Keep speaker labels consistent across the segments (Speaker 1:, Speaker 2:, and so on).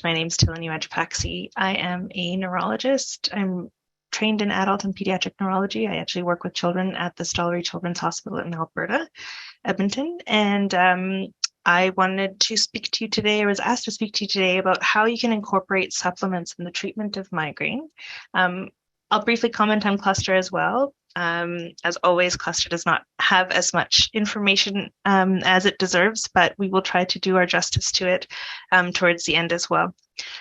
Speaker 1: My name is Thilinie Rajapakse. I am a neurologist. I'm trained in adult and pediatric neurology. I actually work with children at the Stollery Children's Hospital in Alberta, Edmonton. And I wanted to speak to you today. I was asked to speak to you today about how you can incorporate supplements in the treatment of migraine. I'll briefly comment on cluster as well. As always, cluster does not have as much information as it deserves, but we will try to do our justice to it towards the end as well.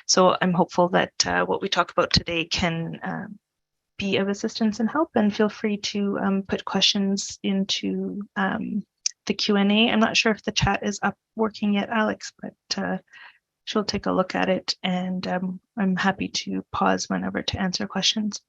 Speaker 1: So I'm hopeful that what we talk about today can be of assistance and help, and feel free to put questions into the Q&A. I'm not sure if the chat is up working yet, Alex, but she'll take a look at it, and I'm happy to pause whenever to answer questions.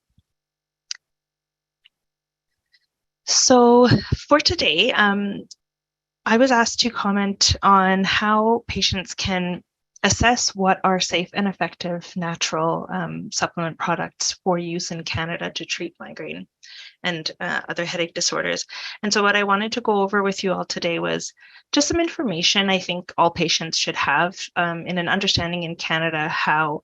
Speaker 1: So for today, I was asked to comment on how patients can assess what are safe and effective natural supplement products for use in Canada to treat migraine and other headache disorders. And so what I wanted to go over with you all today was just some information I think all patients should have in an understanding in Canada how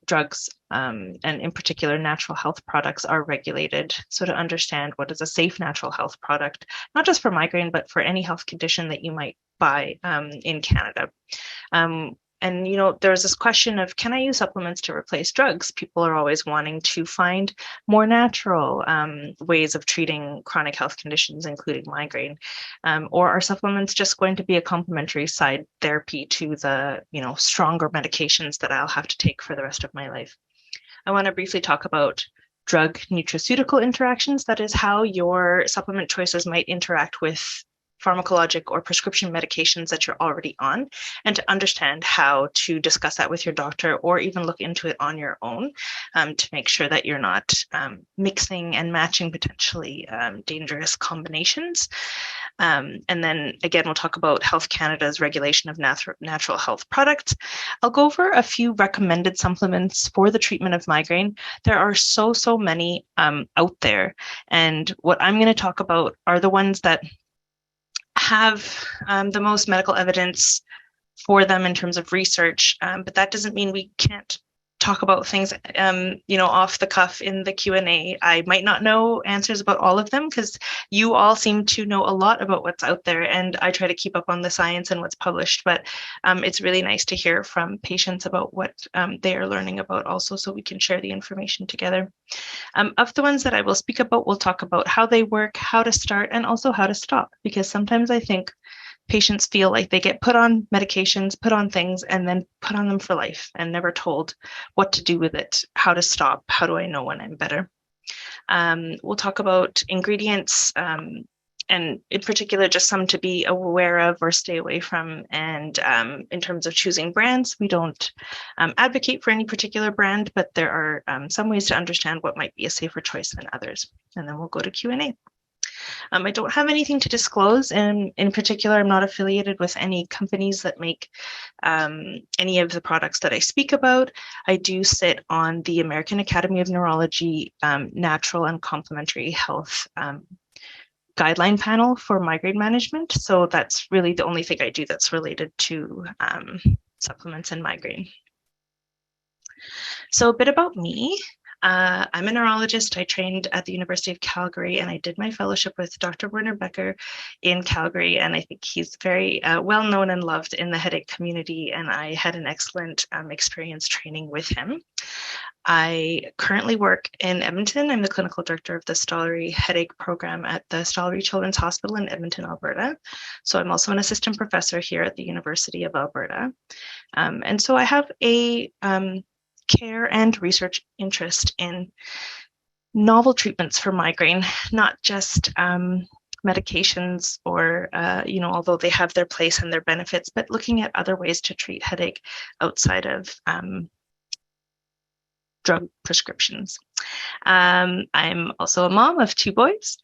Speaker 1: drugs and in particular natural health products are regulated. So to understand what is a safe natural health product, not just for migraine, but for any health condition that you might buy in Canada. And, you know, there's this question of, can I use supplements to replace drugs? People are always wanting to find more natural ways of treating chronic health conditions, including migraine. Or are supplements just going to be a complementary side therapy to the, you know, stronger medications that I'll have to take for the rest of my life? I want to briefly talk about drug nutraceutical interactions. That is how your supplement choices might interact with pharmacologic or prescription medications that you're already on, and to understand how to discuss that with your doctor or even look into it on your own to make sure that you're not mixing and matching potentially dangerous combinations. And then again, we'll talk about Health Canada's regulation of natural health products. I'll go over a few recommended supplements for the treatment of migraine. There are so many out there. And what I'm going to talk about are the ones that have the most medical evidence for them in terms of research, but that doesn't mean we can't talk about things, you know, off the cuff in the Q&A. I might not know answers about all of them because you all seem to know a lot about what's out there, and I try to keep up on the science and what's published, but it's really nice to hear from patients about what they are learning about also, so we can share the information together. Of the ones that I will speak about, we'll talk about how they work, how to start, and also how to stop, because sometimes I think patients feel like they get put on medications, put on things, and then put on them for life and never told what to do with it, how to stop, how do I know when I'm better. We'll talk about ingredients, and in particular, just some to be aware of or stay away from. And in terms of choosing brands, we don't advocate for any particular brand, but there are some ways to understand what might be a safer choice than others. And then we'll go to Q&A. I don't have anything to disclose, and in particular, I'm not affiliated with any companies that make any of the products that I speak about. I do sit on the American Academy of Neurology Natural and Complementary Health guideline panel for migraine management. So that's really the only thing I do that's related to supplements and migraine. So a bit about me. I'm a neurologist. I trained at the University of Calgary, and I did my fellowship with Dr. Werner Becker in Calgary, and I think he's very well known and loved in the headache community, and I had an excellent experience training with him. I currently work in Edmonton. I'm the clinical director of the Stollery Headache Program at the Stollery Children's Hospital in Edmonton, Alberta. So I'm also an assistant professor here at the University of Alberta. And so I have a care and research interest in novel treatments for migraine, not just medications or, you know, although they have their place and their benefits, but looking at other ways to treat headache outside of drug prescriptions. I'm also a mom of 2 boys,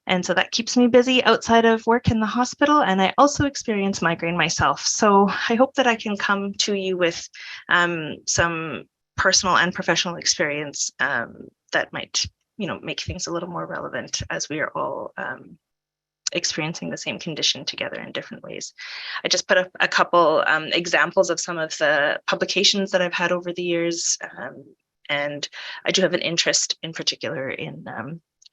Speaker 1: and so that keeps me busy outside of work in the hospital, and I also experience migraine myself. So I hope that I can come to you with some personal and professional experience that might, you know, make things a little more relevant as we are all experiencing the same condition together in different ways. I just put up a couple examples of some of the publications that I've had over the years, and I do have an interest in particular in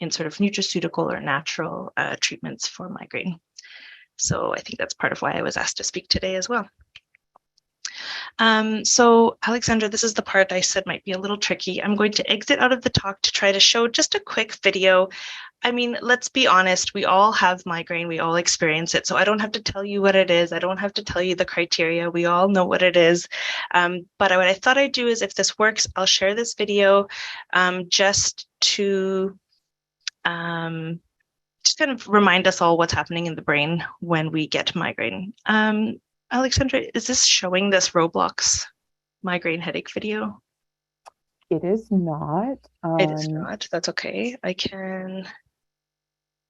Speaker 1: sort of nutraceutical or natural treatments for migraine. So I think that's part of why I was asked to speak today as well. So Alexandra, this is the part I said might be a little tricky. I'm going to exit out of the talk to try to show just a quick video. I mean, let's be honest, we all have migraine, we all experience it. So I don't have to tell you what it is. I don't have to tell you the criteria. We all know what it is. But what I thought I'd do is, if this works, I'll share this video just to just kind of remind us all what's happening in the brain when we get migraine. Alexandra, is this showing this Roblox migraine headache video?
Speaker 2: It is not.
Speaker 1: It is not. That's okay. I can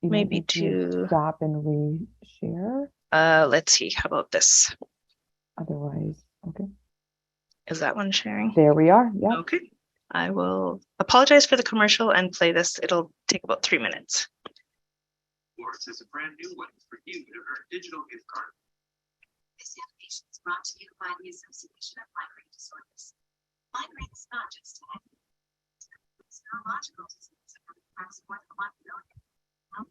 Speaker 1: maybe to
Speaker 2: stop and re-share.
Speaker 1: Let's see. How about this?
Speaker 2: Otherwise, okay.
Speaker 1: Is that one sharing?
Speaker 2: There we are. Yeah.
Speaker 1: Okay. I will apologize for the commercial and play this. It'll take about 3 minutes.
Speaker 3: Force is a brand new one for you to earn digital gift card. This information is brought to you by the Association of Migraine Disorders. Migraine is not just a headache. It's neurological disease that affects more than 1 million. To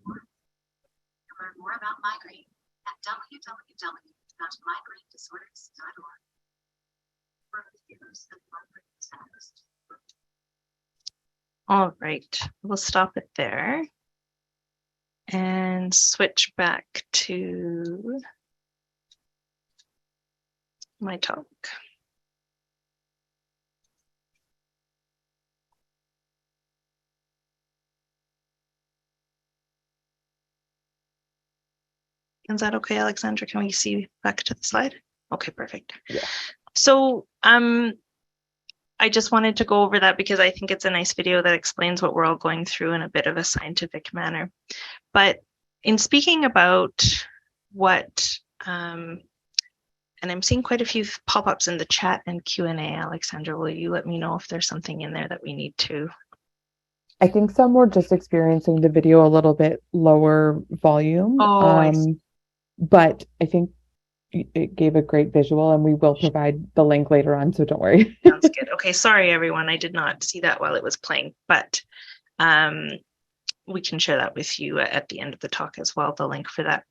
Speaker 3: learn more about migraine at www.migrainedisorders.org.
Speaker 1: All right, we'll stop it there and switch back to my talk. Is that okay, Alexandra? Can we see back to the slide? Okay, perfect.
Speaker 2: Yeah.
Speaker 1: So I just wanted to go over that because I think it's a nice video that explains what we're all going through in a bit of a scientific manner. But in speaking about what, and I'm seeing quite a few pop-ups in the chat and Q&A, Alexandra, will you let me know if there's something in there that we need to?
Speaker 2: I think some were just experiencing the video a little bit lower volume. But I think it gave a great visual, and we will provide the link later on, so don't worry.
Speaker 1: Sounds good. Okay, sorry everyone, I did not see that while it was playing, but we can share that with you at the end of the talk as well, the link for that.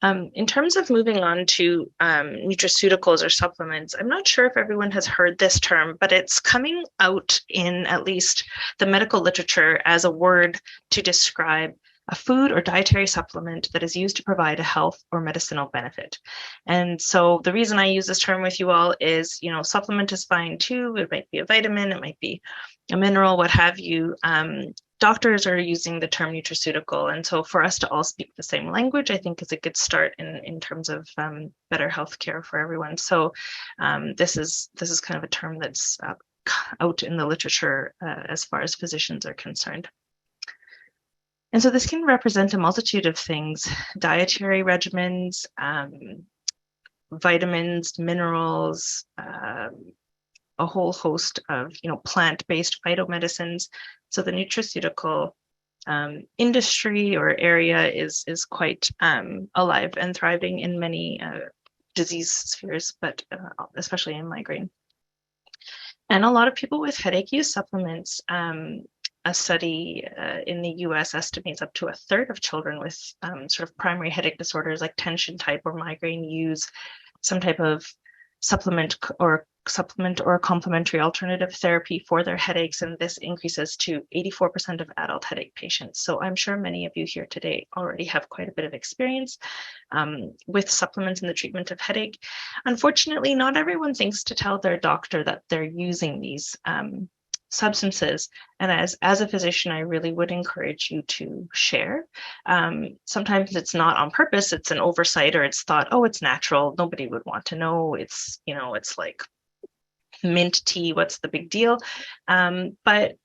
Speaker 1: In terms of moving on to nutraceuticals or supplements, I'm not sure if everyone has heard this term, but it's coming out in at least the medical literature as a word to describe a food or dietary supplement that is used to provide a health or medicinal benefit. And so the reason I use this term with you all is, you know, supplement is fine too. It might be a vitamin, it might be a mineral, what have you. Doctors are using the term nutraceutical. And so for us to all speak the same language, I think is a good start in terms of better healthcare for everyone. So this is kind of a term that's out in the literature as far as physicians are concerned. And so this can represent a multitude of things: dietary regimens, vitamins, minerals, a whole host of, you know, plant-based phytomedicines. So the nutraceutical industry or area is quite alive and thriving in many disease spheres, but especially in migraine. And a lot of people with headache use supplements. A study in the US estimates up to a third of children with sort of primary headache disorders like tension type or migraine use some type of supplement or complementary alternative therapy for their headaches, and this increases to 84% of adult headache patients. So I'm sure many of you here today already have quite a bit of experience with supplements in the treatment of headache. Unfortunately, not everyone thinks to tell their doctor that they're using these substances, and as a physician, I really would encourage you to share. Sometimes it's not on purpose, it's an oversight, or it's thought, oh, it's natural, nobody would want to know, it's, you know, it's like mint tea, what's the big deal? But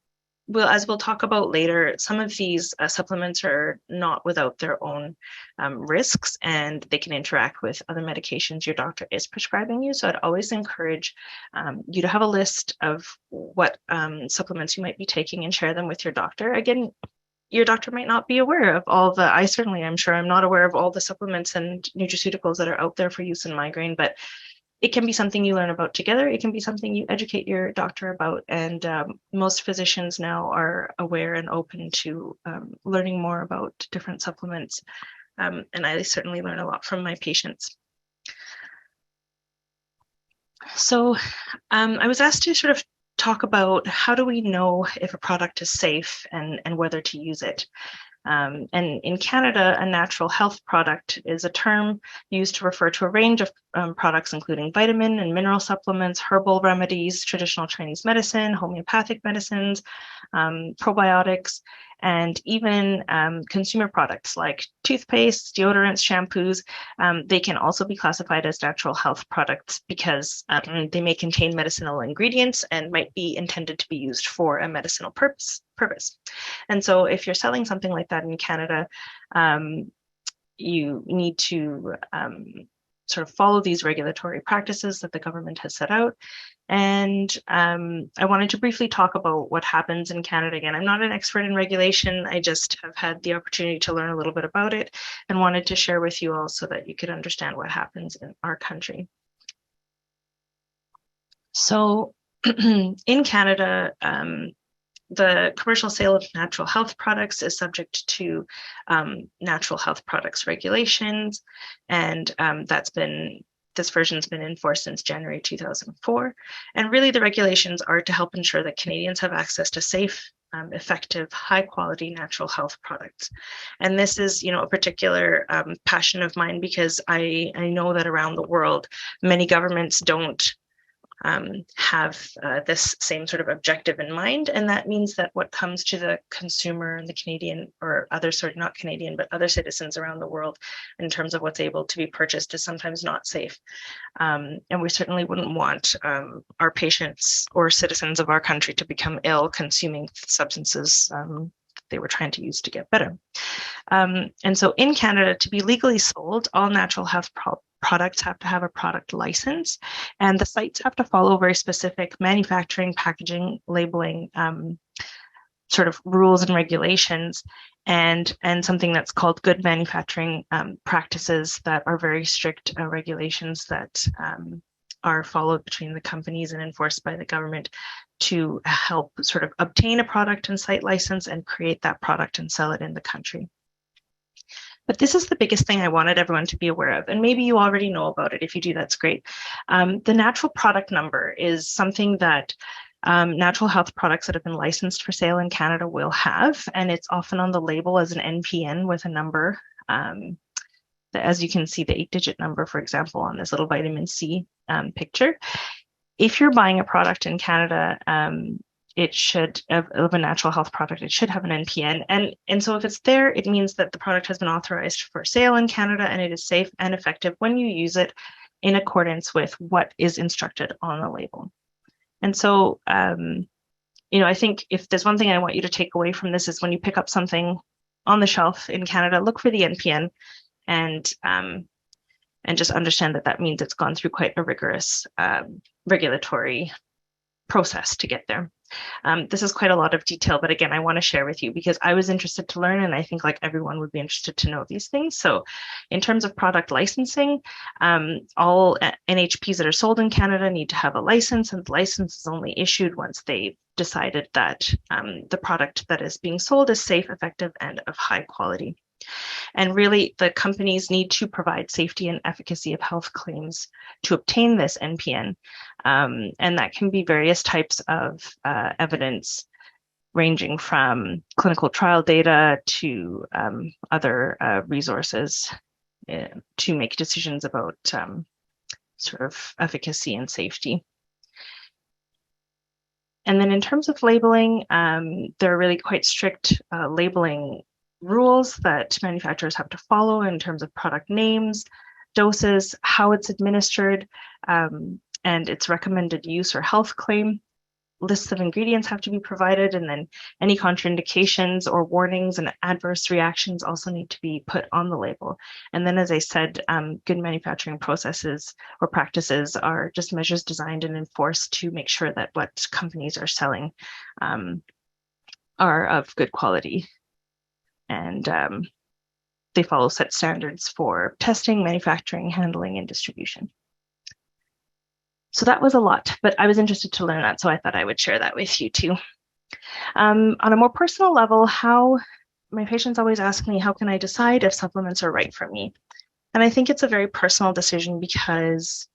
Speaker 1: as we'll talk about later, some of these supplements are not without their own risks, and they can interact with other medications your doctor is prescribing you. So I'd always encourage you to have a list of what supplements you might be taking and share them with your doctor. Again, your doctor might not be aware of all the, I certainly am sure I'm not aware of all the supplements and nutraceuticals that are out there for use in migraine, but it can be something you learn about together. It can be something you educate your doctor about. And most physicians now are aware and open to learning more about different supplements. And I certainly learn a lot from my patients. So I was asked to sort of talk about how do we know if a product is safe and whether to use it. And in Canada, a natural health product is a term used to refer to a range of products, including vitamin and mineral supplements, herbal remedies, traditional Chinese medicine, homeopathic medicines, probiotics, and even consumer products like toothpaste, deodorants, shampoos. They can also be classified as natural health products because they may contain medicinal ingredients and might be intended to be used for a medicinal purpose. And so if you're selling something like that in Canada, you need to sort of follow these regulatory practices that the government has set out. And I wanted to briefly talk about what happens in Canada. Again, I'm not an expert in regulation. I just have had the opportunity to learn a little bit about it and wanted to share with you all so that you could understand what happens in our country. So in Canada, the commercial sale of natural health products is subject to natural health products regulations, and this version's been in force since January 2004. And really the regulations are to help ensure that Canadians have access to safe, effective, high quality natural health products. And this is, a particular passion of mine because I know that around the world, many governments don't have this same sort of objective in mind. And that means that what comes to the consumer and the Canadian or other not Canadian, but other citizens around the world in terms of what's able to be purchased is sometimes not safe. And we certainly wouldn't want our patients or citizens of our country to become ill consuming substances they were trying to use to get better. And so in Canada, to be legally sold, all natural health products have to have a product license, and the sites have to follow very specific manufacturing, packaging, labeling sort of rules and regulations, and something that's called good manufacturing practices that are very strict regulations that are followed between the companies and enforced by the government to help sort of obtain a product and site license and create that product and sell it in the country. But this is the biggest thing I wanted everyone to be aware of. And maybe you already know about it. If you do, that's great. The natural product number is something that natural health products that have been licensed for sale in Canada will have. And it's often on the label as an NPN with a number. As you can see, the 8-digit number, for example, on this little vitamin C picture. If you're buying a product in Canada, it should, of a natural health product, it should have an NPN. And so if it's there, it means that the product has been authorized for sale in Canada and it is safe and effective when you use it in accordance with what is instructed on the label. And so, I think if there's one thing I want you to take away from this is when you pick up something on the shelf in Canada, look for the NPN and just understand that means it's gone through quite a rigorous regulatory process to get there. This is quite a lot of detail, but again, I want to share with you because I was interested to learn, and I think like everyone would be interested to know these things. So in terms of product licensing, all NHPs that are sold in Canada need to have a license, and the license is only issued once they've decided that the product that is being sold is safe, effective, and of high quality. And really, the companies need to provide safety and efficacy of health claims to obtain this NPN. And that can be various types of evidence, ranging from clinical trial data to other resources to make decisions about sort of efficacy and safety. And then in terms of labeling, there are really quite strict labeling rules that manufacturers have to follow in terms of product names, doses, how it's administered, and its recommended use or health claim. Lists of ingredients have to be provided, and then any contraindications or warnings and adverse reactions also need to be put on the label. And then, as I said, good manufacturing processes or practices are just measures designed and enforced to make sure that what companies are selling are of good quality. and they follow set standards for testing, manufacturing, handling, and distribution. So that was a lot, but I was interested to learn that, so I thought I would share that with you too. On a more personal level, how my patients always ask me, how can I decide if supplements are right for me? And I think it's a very personal decision because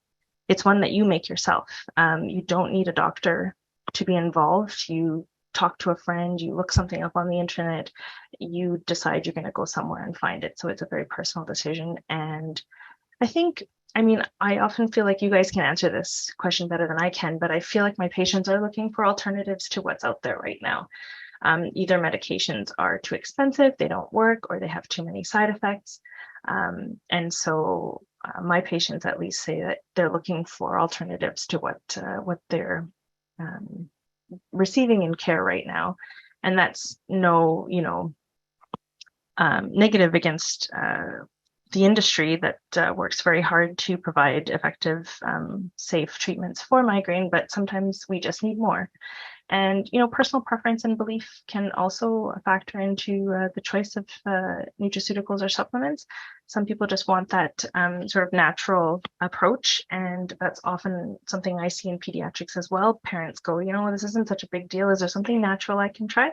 Speaker 1: it's one that you make yourself. You don't need a doctor to be involved. You talk to a friend, you look something up on the internet, you decide you're going to go somewhere and find it. So it's a very personal decision. And I think, I mean, I often feel like you guys can answer this question better than I can, but I feel like my patients are looking for alternatives to what's out there right now. Either medications are too expensive, they don't work, or they have too many side effects. And so my patients at least say that they're looking for alternatives to what they're receiving in care right now. And that's no, negative against the industry that works very hard to provide effective, safe treatments for migraine, but sometimes we just need more. And, personal preference and belief can also factor into the choice of nutraceuticals or supplements. Some people just want that sort of natural approach. And that's often something I see in pediatrics as well. Parents go, this isn't such a big deal. Is there something natural I can try?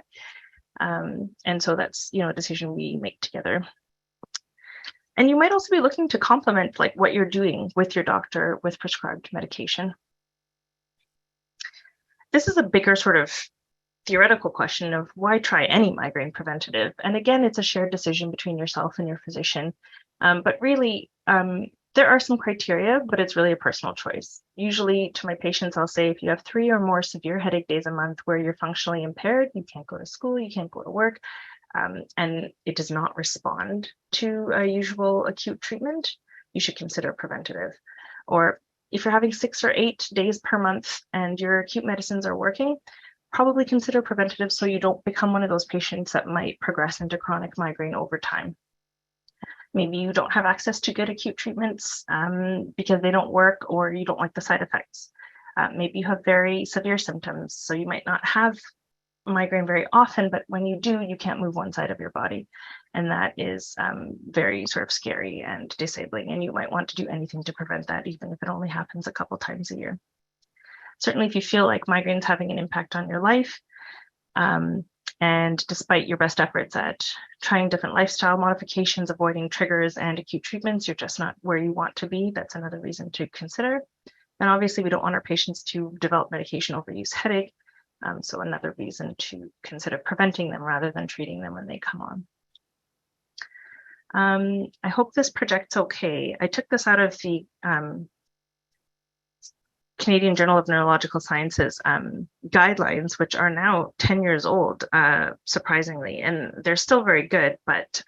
Speaker 1: And so that's, a decision we make together. And you might also be looking to complement like what you're doing with your doctor with prescribed medication. This is a bigger sort of theoretical question of why try any migraine preventative? And again, it's a shared decision between yourself and your physician. But really, there are some criteria, but it's really a personal choice. Usually to my patients, I'll say if you have 3 or more severe headache days a month where you're functionally impaired, you can't go to school, you can't go to work, and it does not respond to a usual acute treatment, you should consider preventative. Or if you're having 6 or 8 days per month and your acute medicines are working, probably consider preventative so you don't become one of those patients that might progress into chronic migraine over time. Maybe you don't have access to good acute treatments because they don't work or you don't like the side effects. Maybe you have very severe symptoms, so you might not have migraine very often, but when you do, you can't move one side of your body. And that is very sort of scary and disabling. And you might want to do anything to prevent that, even if it only happens a couple times a year. Certainly, if you feel like migraine's having an impact on your life, and despite your best efforts at trying different lifestyle modifications, avoiding triggers and acute treatments, you're just not where you want to be, that's another reason to consider. And obviously, we don't want our patients to develop medication overuse headache. So another reason to consider preventing them rather than treating them when they come on. I hope this project's okay. I took this out of the Canadian Journal of Neurological Sciences guidelines, which are now 10 years old, surprisingly, and they're still very good, but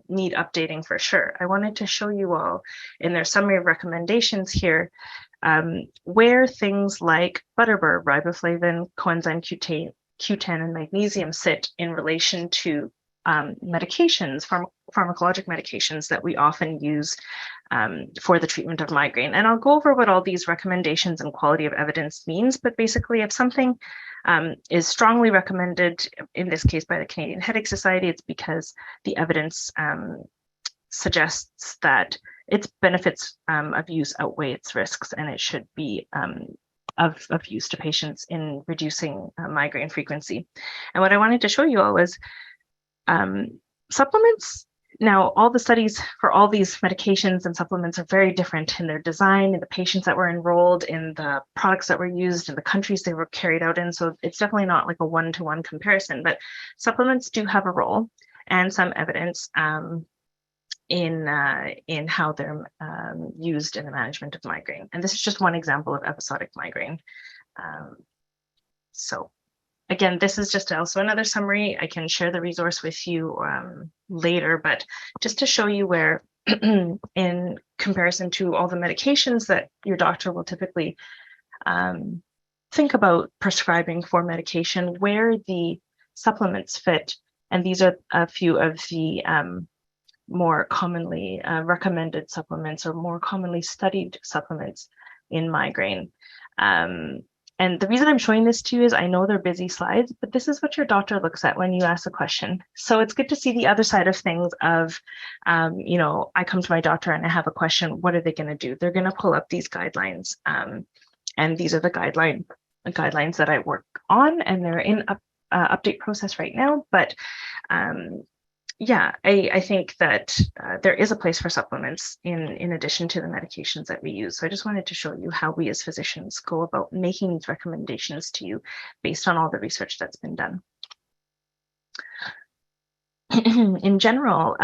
Speaker 1: need updating for sure. I wanted to show you all in their summary of recommendations here where things like Butterbur, riboflavin, coenzyme Q10, and magnesium sit in relation to medications, pharmacologic medications that we often use for the treatment of migraine. And I'll go over what all these recommendations and quality of evidence means, but basically if something is strongly recommended, in this case by the Canadian Headache Society, it's because the evidence suggests that its benefits of use outweigh its risks, and it should be of use to patients in reducing migraine frequency. And what I wanted to show you all was supplements. Now, all the studies for all these medications and supplements are very different in their design, in the patients that were enrolled, in the products that were used, in the countries they were carried out in. So it's definitely not like a one-to-one comparison, but supplements do have a role and some evidence in how they're used in the management of migraine. And this is just one example of episodic migraine. So again, this is just also another summary. I can share the resource with you later, but just to show you where in comparison to all the medications that your doctor will typically think about prescribing for medication, where the supplements fit. And these are a few of the more commonly recommended supplements or more commonly studied supplements in migraine. And the reason I'm showing this to you is I know they're busy slides, but this is what your doctor looks at when you ask a question. So it's good to see the other side of things of, you know, I come to my doctor and I have a question, what are they going to do? They're going to pull up these guidelines. And these are the guidelines that I work on, and they're in update process right now. But yeah, I think that there is a place for supplements in addition to the medications that we use. So I just wanted to show you how we as physicians go about making these recommendations to you based on all the research that's been done. In general,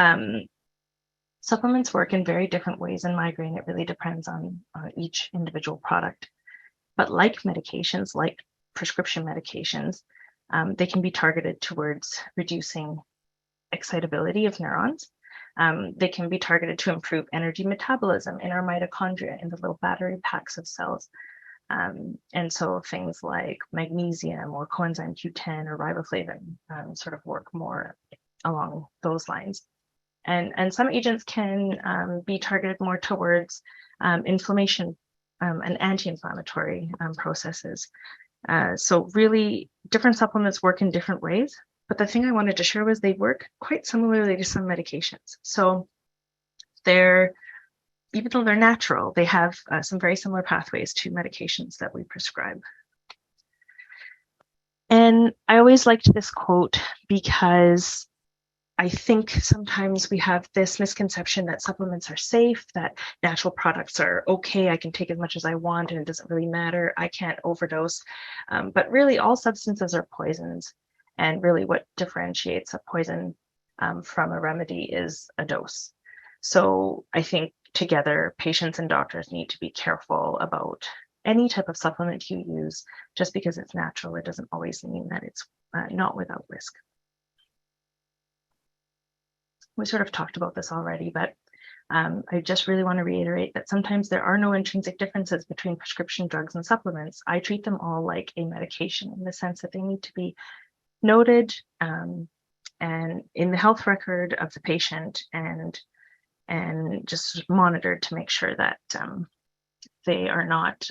Speaker 1: supplements work in very different ways in migraine. It really depends on each individual product. But like medications, like prescription medications, they can be targeted towards reducing excitability of neurons. They can be targeted to improve energy metabolism in our mitochondria, in the little battery packs of cells. And so things like magnesium or coenzyme Q10 or riboflavin sort of work more along those lines. And some agents can be targeted more towards inflammation and anti-inflammatory processes. So really different supplements work in different ways. But the thing I wanted to share was they work quite similarly to some medications. So even though they're natural, they have some very similar pathways to medications that we prescribe. And I always liked this quote because I think sometimes we have this misconception that supplements are safe, that natural products are okay, I can take as much as I want and it doesn't really matter, I can't overdose. But really all substances are poisons. And really what differentiates a poison from a remedy is a dose. So I think together, patients and doctors need to be careful about any type of supplement you use. Just because it's natural, it doesn't always mean that it's not without risk. We sort of talked about this already, but I just really want to reiterate that sometimes there are no intrinsic differences between prescription drugs and supplements. I treat them all like a medication in the sense that they need to be noted and in the health record of the patient and just monitored to make sure that they are not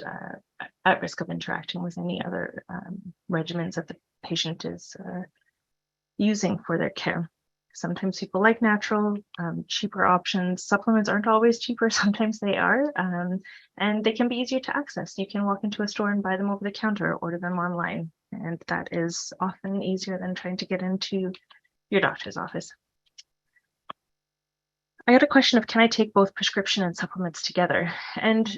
Speaker 1: at risk of interacting with any other regimens that the patient is using for their care. Sometimes people like natural, cheaper options. Supplements aren't always cheaper, sometimes they are, and they can be easier to access. You can walk into a store and buy them over the counter, order them online, and that is often easier than trying to get into your doctor's office. I got a question of, can I take both prescription and supplements together? And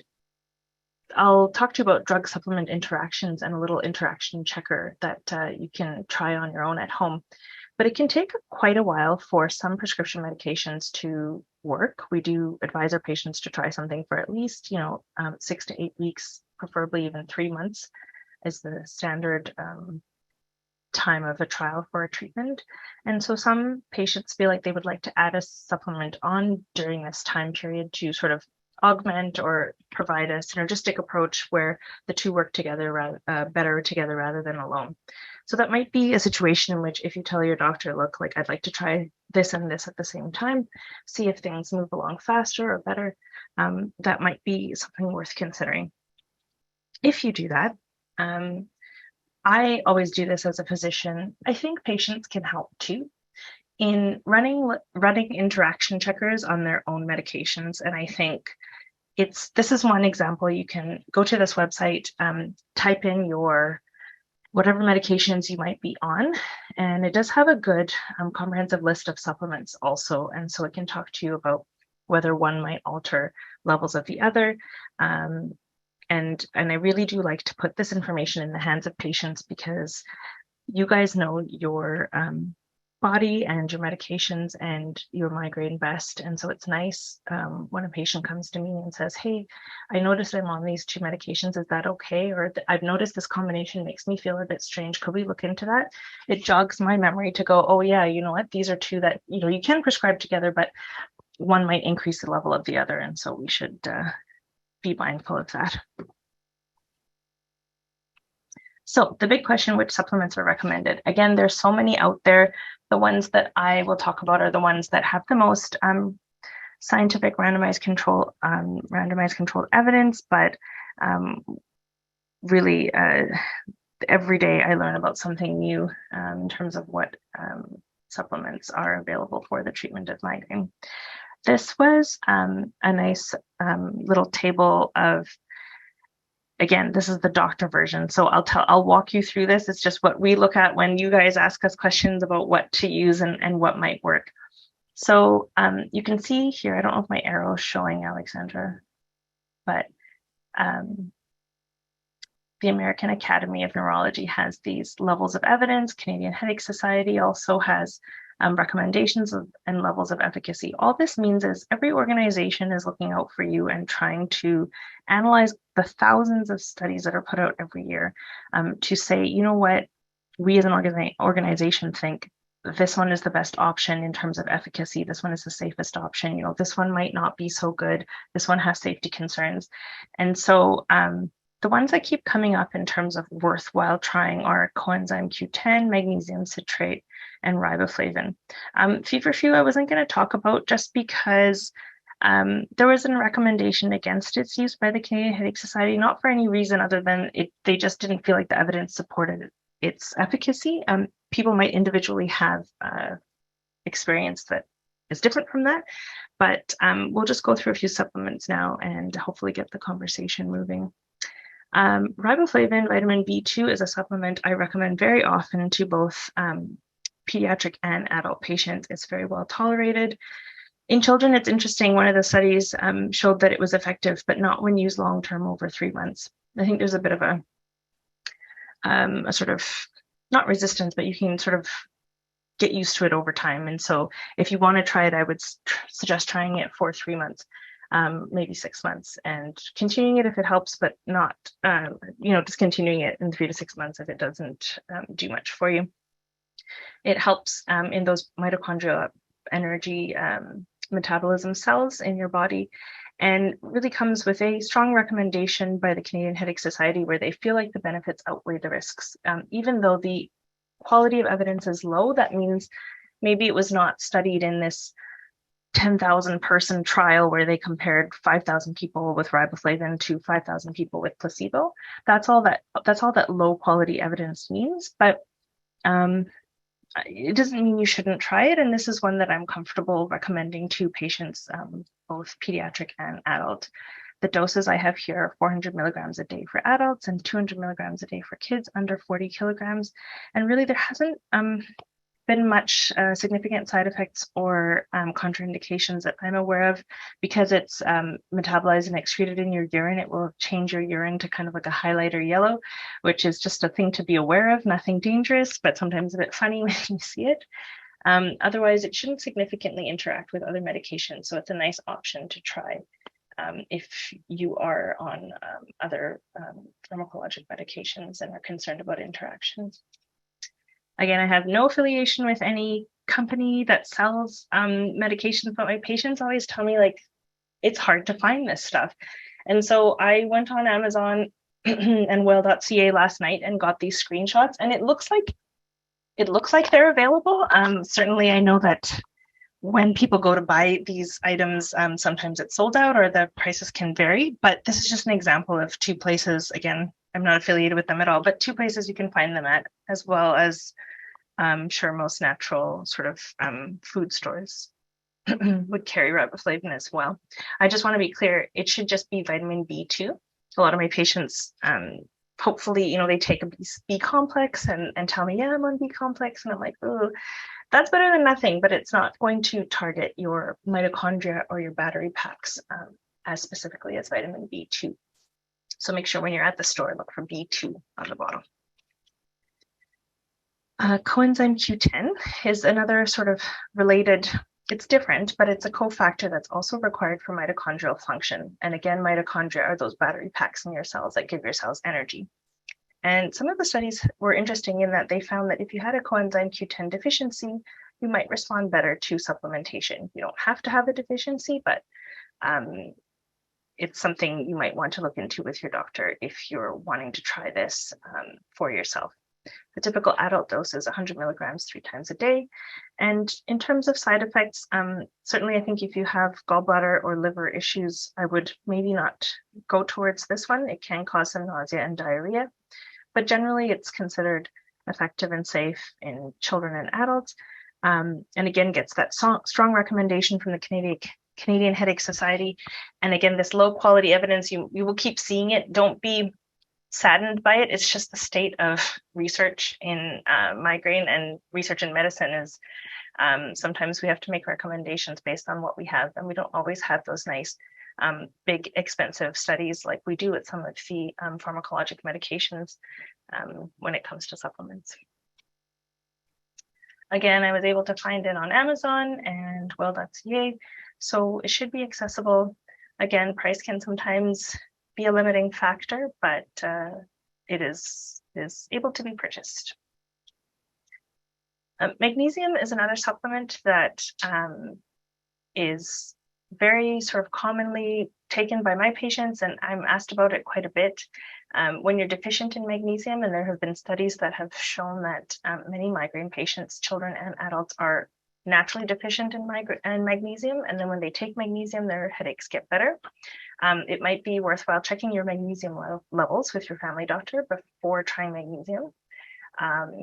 Speaker 1: I'll talk to you about drug supplement interactions and a little interaction checker that you can try on your own at home. But it can take quite a while for some prescription medications to work. We do advise our patients to try something for at least, 6 to 8 weeks, preferably even 3 months is the standard time of a trial for a treatment. And so some patients feel like they would like to add a supplement on during this time period to sort of augment or provide a synergistic approach where the two work together better together rather than alone. So that might be a situation in which if you tell your doctor, look, like I'd like to try this and this at the same time, see if things move along faster or better, that might be something worth considering. If you do that, I always do this as a physician. I think patients can help too in running interaction checkers on their own medications. And I think this is one example. You can go to this website, type in your whatever medications you might be on, and it does have a good comprehensive list of supplements also. And so it can talk to you about whether one might alter levels of the other. And I really do like to put this information in the hands of patients because you guys know your body and your medications and your migraine best. And so it's nice when a patient comes to me and says, hey, I noticed I'm on these 2 medications. Is that okay? Or I've noticed this combination makes me feel a bit strange. Could we look into that? It jogs my memory to go, oh yeah, you know what? These are 2 that, you can prescribe together, but one might increase the level of the other. And so we should be mindful of that. So the big question, which supplements are recommended? Again, there's so many out there. The ones that I will talk about are the ones that have the most scientific randomized controlled evidence, but really every day I learn about something new in terms of what supplements are available for the treatment of migraine. This was a nice little table of, again, this is the doctor version. So I'll walk you through this. It's just what we look at when you guys ask us questions about what to use and what might work. So you can see here, I don't know if my arrow is showing, Alexandra, but the American Academy of Neurology has these levels of evidence. Canadian Headache Society also has recommendations and levels of efficacy. All this means is every organization is looking out for you and trying to analyze the thousands of studies that are put out every year to say, you know what, we as an organization think this one is the best option in terms of efficacy. This one is the safest option. You know, this one might not be so good. This one has safety concerns. And so the ones that keep coming up in terms of worthwhile trying are coenzyme Q10, magnesium citrate, and riboflavin. Feverfew I wasn't going to talk about just because there was a recommendation against its use by the Canadian Headache Society, not for any reason other than they just didn't feel like the evidence supported its efficacy. People might individually have experience that is different from that, but we'll just go through a few supplements now and hopefully get the conversation moving. Riboflavin, vitamin B2, is a supplement I recommend very often to both pediatric and adult patients. It's very well tolerated. In children, it's interesting. One of the studies showed that it was effective, but not when used long-term over 3 months. I think there's a bit of a sort of, not resistance, but you can sort of get used to it over time. And so if you want to try it, I would suggest trying it for 3 months. Maybe 6 months, and continuing it if it helps, but not, discontinuing it in 3 to 6 months if it doesn't do much for you. It helps in those mitochondrial energy metabolism cells in your body, and really comes with a strong recommendation by the Canadian Headache Society where they feel like the benefits outweigh the risks. Even though the quality of evidence is low, that means maybe it was not studied in this 10,000 person trial where they compared 5,000 people with riboflavin to 5,000 people with placebo. That's all that low quality evidence means, but it doesn't mean you shouldn't try it. And this is one that I'm comfortable recommending to patients, both pediatric and adult. The doses I have here are 400 milligrams a day for adults and 200 milligrams a day for kids under 40 kilograms. And really there hasn't been much significant side effects or contraindications that I'm aware of. Because it's metabolized and excreted in your urine, it will change your urine to kind of like a highlighter yellow, which is just a thing to be aware of, nothing dangerous, but sometimes a bit funny when you see it. Otherwise, it shouldn't significantly interact with other medications, so it's a nice option to try if you are on other pharmacologic medications and are concerned about interactions. Again, I have no affiliation with any company that sells medications, but my patients always tell me like it's hard to find this stuff. And so I went on Amazon and well.ca last night and got these screenshots, and it looks like they're available. Certainly I know that when people go to buy these items, sometimes it's sold out or the prices can vary, but this is just an example of 2 places. Again, I'm not affiliated with them at all, but 2 places you can find them at, as well as I'm sure most natural sort of food stores would carry riboflavin as well. I just want to be clear, it should just be vitamin B2. A lot of my patients, hopefully, they take a B complex and tell me, yeah, I'm on B complex. And I'm like, oh, that's better than nothing, but it's not going to target your mitochondria or your battery packs as specifically as vitamin B2. So make sure when you're at the store, look for B2 on the bottle. Coenzyme Q10 is another sort of related, it's different, but it's a cofactor that's also required for mitochondrial function. And again, mitochondria are those battery packs in your cells that give your cells energy. And some of the studies were interesting in that they found that if you had a coenzyme Q10 deficiency, you might respond better to supplementation. You don't have to have a deficiency, but it's something you might want to look into with your doctor if you're wanting to try this for yourself. The typical adult dose is 100 milligrams 3 times a day. And in terms of side effects, certainly I think if you have gallbladder or liver issues, I would maybe not go towards this one. It can cause some nausea and diarrhea, but generally it's considered effective and safe in children and adults. And again, gets that strong recommendation from the Canadian Headache Society. And again, this low quality evidence, you will keep seeing it. Don't be saddened by it. It's just the state of research in migraine, and research in medicine is sometimes we have to make recommendations based on what we have, and we don't always have those nice big expensive studies like we do with some of the pharmacologic medications when it comes to supplements. Again, I was able to find it on Amazon and well.ca, so it should be accessible. Again, price can sometimes be a limiting factor, but it is able to be purchased. Magnesium is another supplement that is very sort of commonly taken by my patients, and I'm asked about it quite a bit. When you're deficient in magnesium, and there have been studies that have shown that many migraine patients, children and adults, are naturally deficient in magnesium, and then when they take magnesium, their headaches get better. It might be worthwhile checking your magnesium levels with your family doctor before trying magnesium.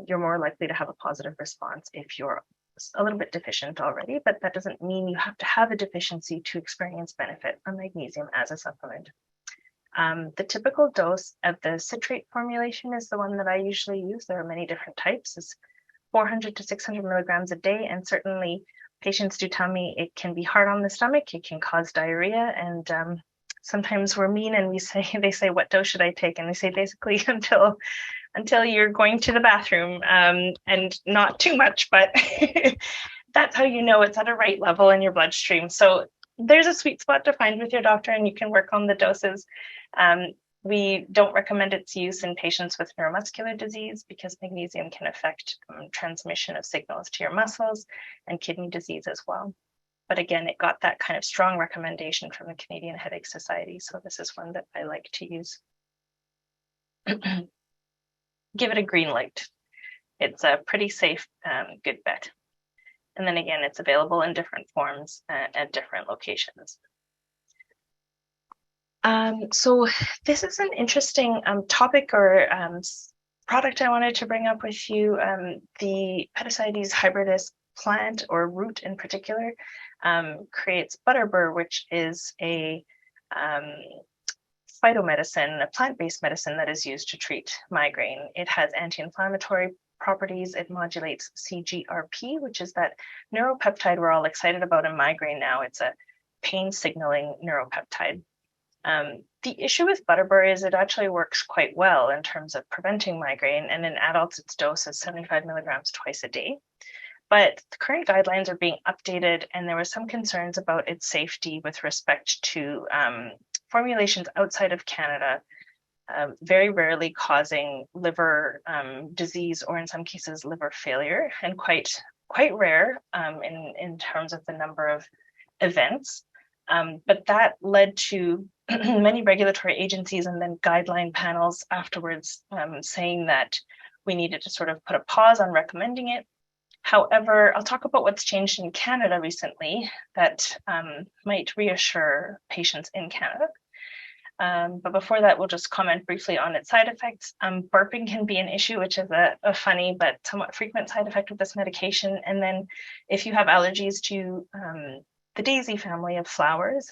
Speaker 1: You're more likely to have a positive response if you're a little bit deficient already, but that doesn't mean you have to have a deficiency to experience benefit from magnesium as a supplement. The typical dose of the citrate formulation is the one that I usually use. There are many different types. It's 400 to 600 milligrams a day, and certainly patients do tell me it can be hard on the stomach, it can cause diarrhea, and sometimes we're mean and they say, what dose should I take? And they say basically until you're going to the bathroom, and not too much, but that's how you know it's at a right level in your bloodstream. So there's a sweet spot to find with your doctor, and you can work on the doses. We don't recommend its use in patients with neuromuscular disease because magnesium can affect transmission of signals to your muscles, and kidney disease as well. But again, it got that kind of strong recommendation from the Canadian Headache Society. So this is one that I like to use. Give it a green light. It's a pretty safe, good bet. And then again, it's available in different forms at different locations. So this is an interesting topic or product I wanted to bring up with you. The Petasites hybridus plant, or root in particular, creates Butterbur, which is a phytomedicine, a plant-based medicine that is used to treat migraine. It has anti-inflammatory properties. It modulates CGRP, which is that neuropeptide we're all excited about in migraine now. It's a pain signaling neuropeptide. The issue with Butterbur is it actually works quite well in terms of preventing migraine, and in adults its dose is 75 milligrams twice a day. But the current guidelines are being updated, and there were some concerns about its safety with respect to formulations outside of Canada, very rarely causing liver disease, or in some cases liver failure, and quite rare in terms of the number of events. But that led to many regulatory agencies and then guideline panels afterwards saying that we needed to sort of put a pause on recommending it. However, I'll talk about what's changed in Canada recently that might reassure patients in Canada. But before that, we'll just comment briefly on its side effects. Burping can be an issue, which is a funny but somewhat frequent side effect of this medication. And then if you have allergies to the daisy family of flowers,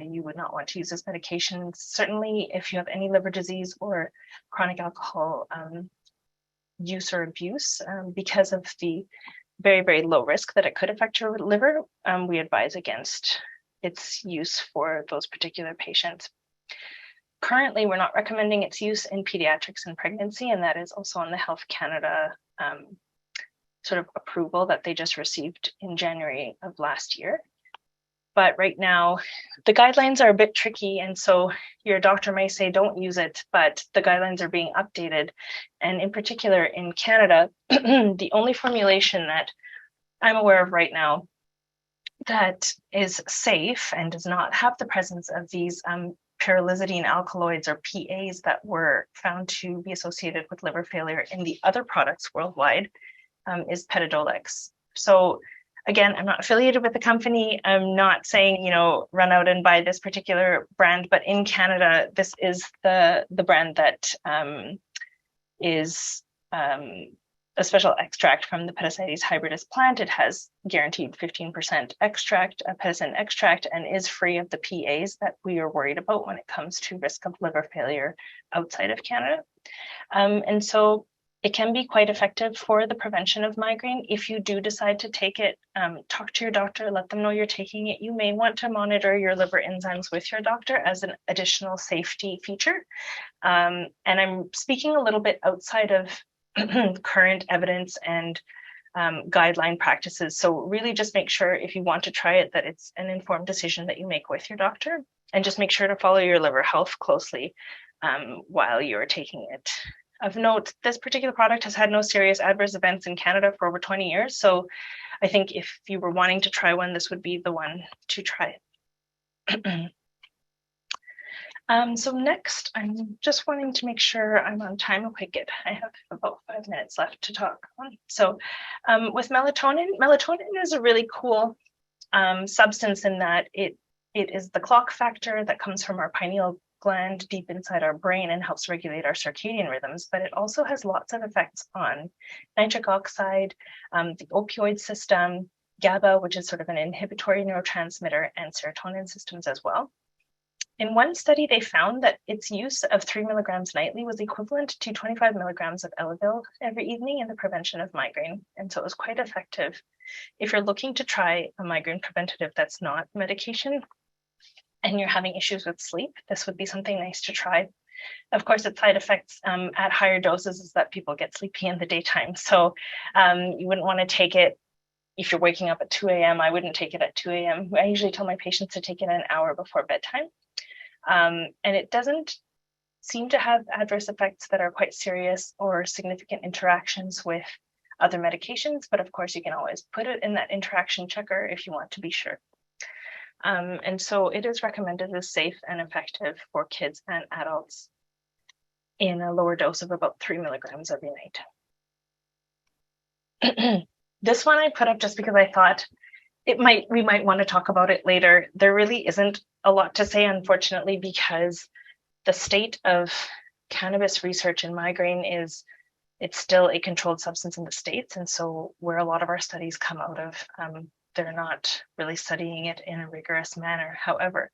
Speaker 1: you would not want to use this medication. Certainly, if you have any liver disease or chronic alcohol use or abuse, because of the very, very low risk that it could affect your liver, we advise against its use for those particular patients. Currently, we're not recommending its use in pediatrics and pregnancy, and that is also on the Health Canada sort of approval that they just received in January of last year. But right now, the guidelines are a bit tricky, and so your doctor may say don't use it, but the guidelines are being updated. And in particular, in Canada, the only formulation that I'm aware of right now that is safe and does not have the presence of these pyrrolizidine alkaloids, or PAs, that were found to be associated with liver failure in the other products worldwide is Petasites. So again, I'm not affiliated with the company. I'm not saying, run out and buy this particular brand, but in Canada, this is the brand that is a special extract from the Petasites hybridus plant. It has guaranteed 15% extract, a petasin extract, and is free of the PAs that we are worried about when it comes to risk of liver failure outside of Canada. And so it can be quite effective for the prevention of migraine. If you do decide to take it, talk to your doctor, let them know you're taking it. You may want to monitor your liver enzymes with your doctor as an additional safety feature. And I'm speaking a little bit outside of current evidence and guideline practices. So really just make sure, if you want to try it, that it's an informed decision that you make with your doctor, and just make sure to follow your liver health closely while you're taking it. Of note, this particular product has had no serious adverse events in Canada for over 20 years. So I think if you were wanting to try one, this would be the one to try. So next, I'm just wanting to make sure I'm on time. Okay, good. I have about 5 minutes left to talk on. So with melatonin is a really cool substance in that it is the clock factor that comes from our pineal gland deep inside our brain and helps regulate our circadian rhythms, but it also has lots of effects on nitric oxide, the opioid system, GABA, which is sort of an inhibitory neurotransmitter, and serotonin systems as well. In one study, they found that its use of 3 milligrams nightly was equivalent to 25 milligrams of Elavil every evening in the prevention of migraine. And so it was quite effective. If you're looking to try a migraine preventative that's not medication, and you're having issues with sleep, this would be something nice to try. Of course, its side effects at higher doses is that people get sleepy in the daytime. So you wouldn't want to take it if you're waking up at 2 a.m. I wouldn't take it at 2 a.m. I usually tell my patients to take it an hour before bedtime. And it doesn't seem to have adverse effects that are quite serious or significant interactions with other medications. But of course, you can always put it in that interaction checker if you want to be sure. And so it is recommended as safe and effective for kids and adults in a lower dose of about 3 milligrams every night. This one I put up just because I thought we might want to talk about it later. There really isn't a lot to say, unfortunately, because the state of cannabis research in migraine it's still a controlled substance in the States. And so where a lot of our studies come out of, they're not really studying it in a rigorous manner. However,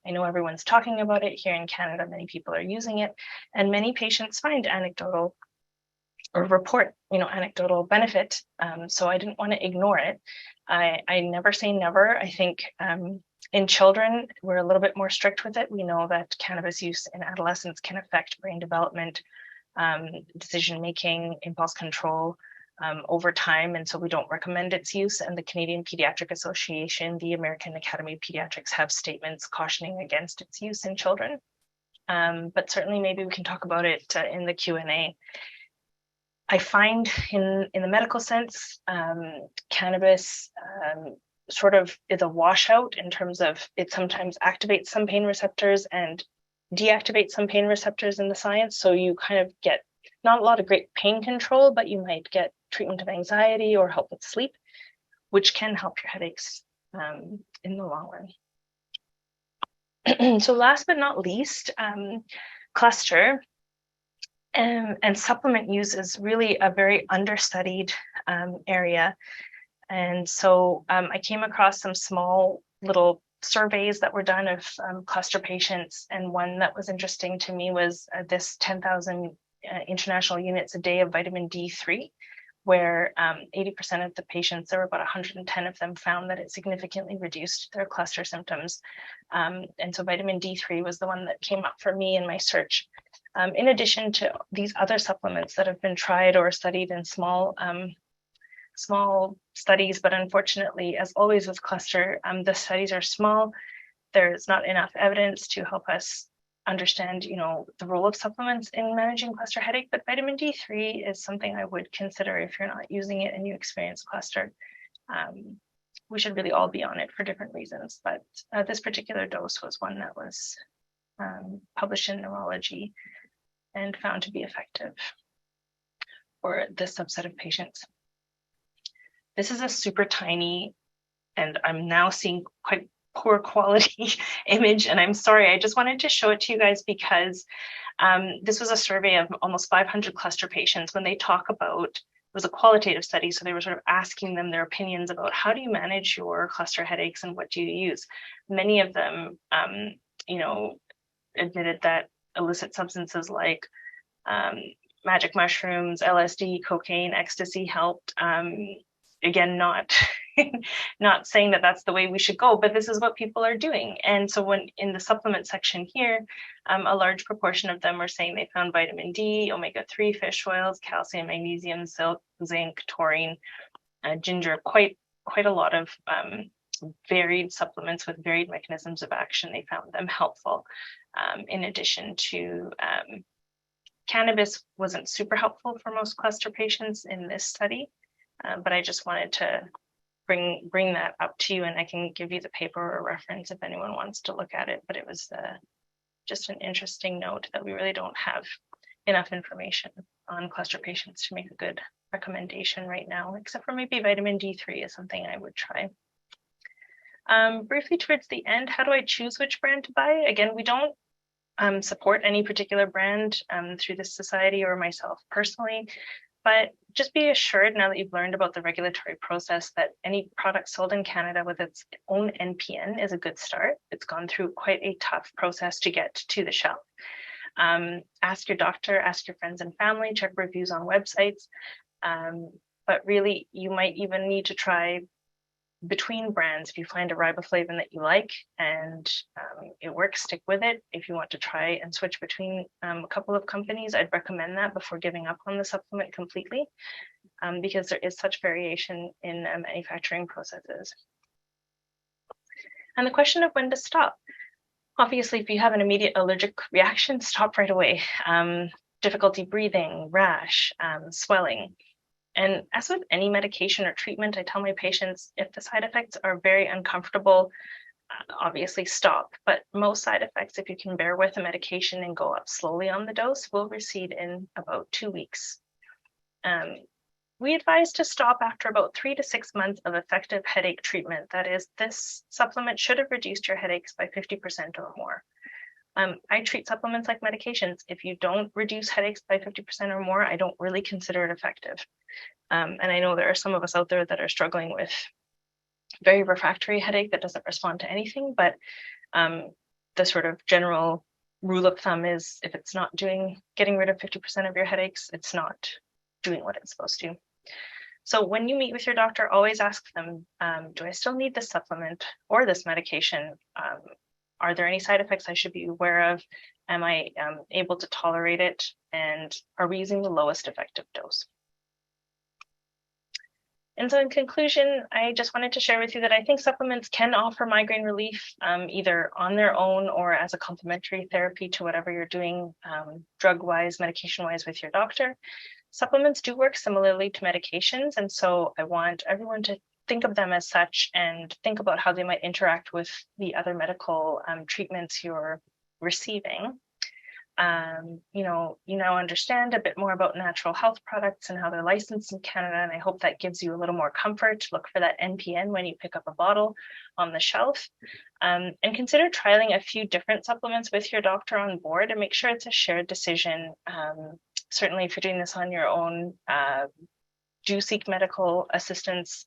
Speaker 1: I know everyone's talking about it here in Canada. Many people are using it, and many patients find anecdotal or report, anecdotal benefit. So I didn't want to ignore it. I never say never. I think in children, we're a little bit more strict with it. We know that cannabis use in adolescence can affect brain development, decision-making, impulse control, over time, and so we don't recommend its use. And the Canadian Pediatric Association, the American Academy of Pediatrics have statements cautioning against its use in children. But certainly maybe we can talk about it in the Q&A. I find in the medical sense, cannabis sort of is a washout in terms of it sometimes activates some pain receptors and deactivates some pain receptors in the science. So you kind of get not a lot of great pain control, but you might get treatment of anxiety or help with sleep, which can help your headaches in the long run. So last but not least, cluster and supplement use is really a very understudied area. And so I came across some small little surveys that were done of cluster patients. And one that was interesting to me was this 10,000 international units a day of vitamin D3, where 80% of the patients, there were about 110 of them, found that it significantly reduced their cluster symptoms. And so vitamin D3 was the one that came up for me in my search. In addition to these other supplements that have been tried or studied in small studies, but unfortunately, as always with cluster, the studies are small. There's not enough evidence to help us understand, the role of supplements in managing cluster headache, but vitamin D3 is something I would consider if you're not using it and you experience cluster. We should really all be on it for different reasons, but this particular dose was one that was published in Neurology and found to be effective for this subset of patients. This is a super tiny, and I'm now seeing quite poor quality image, and I'm sorry, I just wanted to show it to you guys because this was a survey of almost 500 cluster patients. When they talk about, it was a qualitative study, so they were sort of asking them their opinions about how do you manage your cluster headaches and what do you use. Many of them, you know, admitted that illicit substances like magic mushrooms, LSD, cocaine, ecstasy helped. Again, not not saying that that's the way we should go, but this is what people are doing. And so when in the supplement section here, a large proportion of them were saying they found vitamin D, omega-3 fish oils, calcium, magnesium, silk, zinc, taurine, ginger, quite a lot of varied supplements with varied mechanisms of action. They found them helpful. In addition to cannabis wasn't super helpful for most cluster patients in this study, but I just wanted to bring that up to you, and I can give you the paper or reference if anyone wants to look at it. But it was just an interesting note that we really don't have enough information on cluster patients to make a good recommendation right now, except for maybe vitamin D3 is something I would try. Briefly towards the end, how do I choose which brand to buy? Again, we don't support any particular brand through this society or myself personally, but just be assured now that you've learned about the regulatory process that any product sold in Canada with its own NPN is a good start. It's gone through quite a tough process to get to the shelf. Ask your doctor, ask your friends and family, check reviews on websites, but really you might even need to try between brands. If you find a riboflavin that you like and it works, stick with it. If you want to try and switch between a couple of companies, I'd recommend that before giving up on the supplement completely, because there is such variation in manufacturing processes. And the question of when to stop. Obviously, if you have an immediate allergic reaction, stop right away. Difficulty breathing, rash, swelling. And as with any medication or treatment, I tell my patients, if the side effects are very uncomfortable, obviously stop. But most side effects, if you can bear with a medication and go up slowly on the dose, will recede in about 2 weeks. We advise to stop after about 3 to 6 months of effective headache treatment. That is, this supplement should have reduced your headaches by 50% or more. I treat supplements like medications. If you don't reduce headaches by 50% or more, I don't really consider it effective. And I know there are some of us out there that are struggling with very refractory headache that doesn't respond to anything, but the sort of general rule of thumb is if it's not getting rid of 50% of your headaches, it's not doing what it's supposed to. So when you meet with your doctor, always ask them, do I still need this supplement or this medication? Are there any side effects I should be aware of? Am I able to tolerate it? And are we using the lowest effective dose? And so in conclusion, I just wanted to share with you that I think supplements can offer migraine relief either on their own or as a complementary therapy to whatever you're doing drug-wise, medication-wise with your doctor. Supplements do work similarly to medications. And so I want everyone to think of them as such and think about how they might interact with the other medical treatments you're receiving. You now understand a bit more about natural health products and how they're licensed in Canada, and I hope that gives you a little more comfort to look for that NPN when you pick up a bottle on the shelf. And consider trialing a few different supplements with your doctor on board and make sure it's a shared decision. Certainly, if you're doing this on your own, do seek medical assistance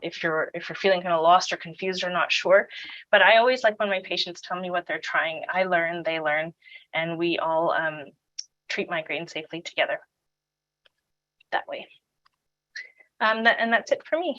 Speaker 1: if you're feeling kind of lost or confused or not sure. But I always like when my patients tell me what they're trying. I learn, they learn, and we all treat migraine safely together that way. And that's it for me.